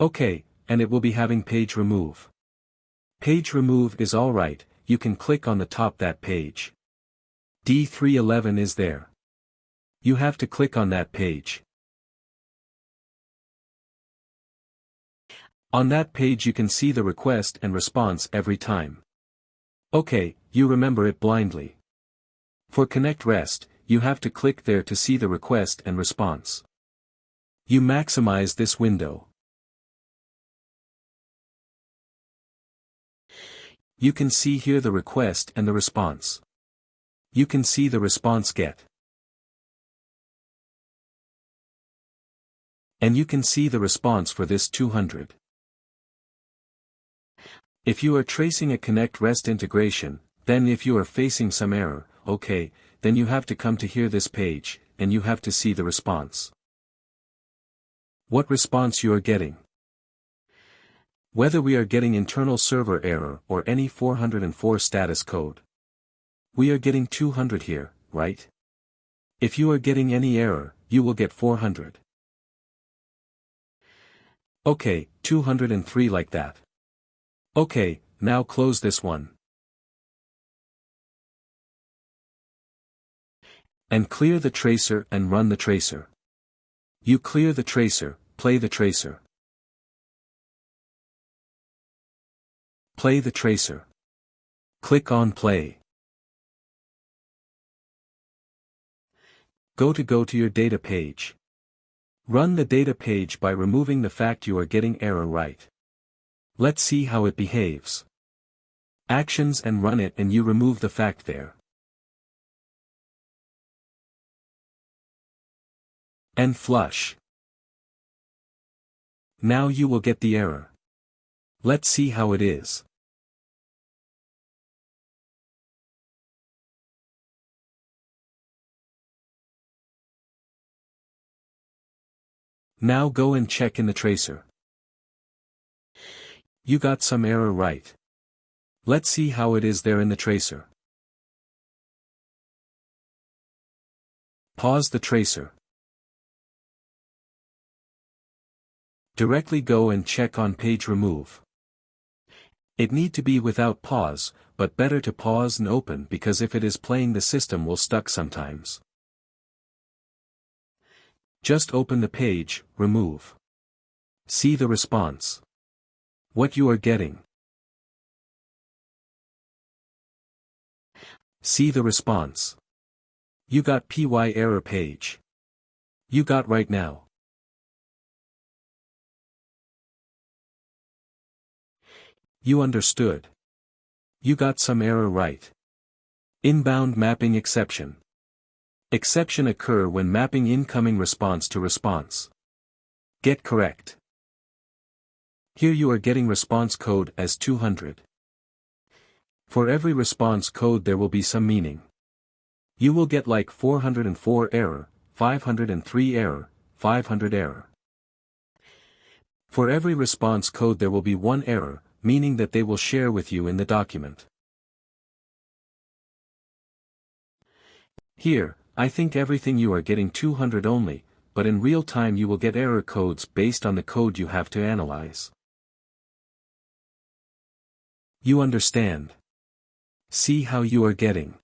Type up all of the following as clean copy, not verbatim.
Okay, and it will be having page remove. Page remove is alright, you can click on the top that page. D311 is there. You have to click on that page. On that page you can see the request and response every time. Okay, you remember it blindly. For Connect Rest, you have to click there to see the request and response. You maximize this window. You can see here the request and the response. You can see the response get. And you can see the response for this 200. If you are tracing a Connect Rest integration, then if you are facing some error, okay, then you have to come to here this page, and you have to see the response. What response you are getting. Whether we are getting internal server error or any 404 status code. We are getting 200 here, right? If you are getting any error, you will get 400. Okay, 203 like that. Okay, now close this one. And clear the tracer and run the tracer. You clear the tracer, play the tracer. Play the tracer. Click on play. Go to your data page. Run the data page by removing the fact you are getting error right. Let's see how it behaves. Actions and run it and you remove the fact there. And flush. Now you will get the error. Let's see how it is. Now go and check in the tracer. You got some error right. Let's see how it is there in the tracer. Pause the tracer. Directly go and check on page remove. It need to be without pause, but better to pause and open because if it is playing the system will stuck sometimes. Just open the page, remove. See the response. What you are getting. See the response. You got PY error page. You got right now. You understood. You got some error right. Inbound mapping exception. Exception occur when mapping incoming response to response. Get correct. Here you are getting response code as 200. For every response code there will be some meaning. You will get like 404 error, 503 error, 500 error. For every response code there will be one error, meaning that they will share with you in the document. Here, I think everything you are getting 200 only, but in real time you will get error codes based on the code you have to analyze. You understand. See how you are getting.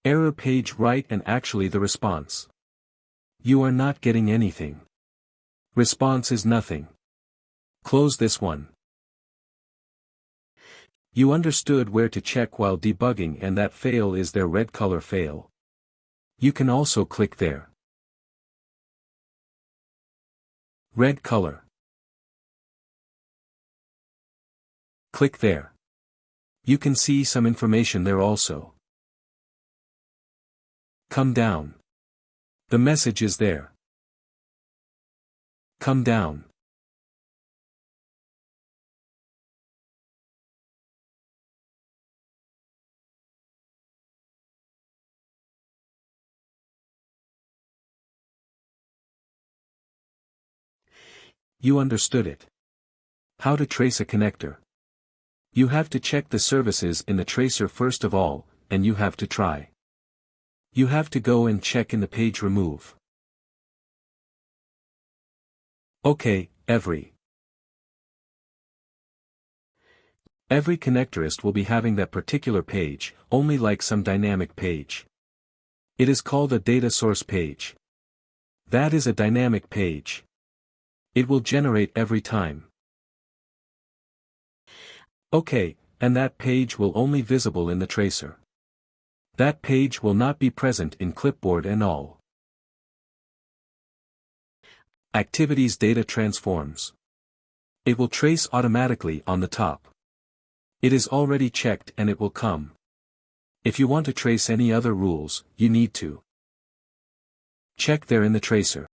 Error page right and actually the response. You are not getting anything. Response is nothing. Close this one. You understood where to check while debugging and that fail is their red color fail. You can also click there. Red color. Click there. You can see some information there also. Come down. The message is there. Come down. You understood it. How to trace a connector. You have to check the services in the tracer first of all, and you have to try. You have to go and check in the page remove. Okay, every connectorist will be having that particular page, only like some dynamic page. It is called a data source page. That is a dynamic page. It will generate every time. Okay, and that page will only visible in the tracer. That page will not be present in clipboard and all. Activities data transforms. It will trace automatically on the top. It is already checked and it will come. If you want to trace any other rules, you need to check there in the tracer.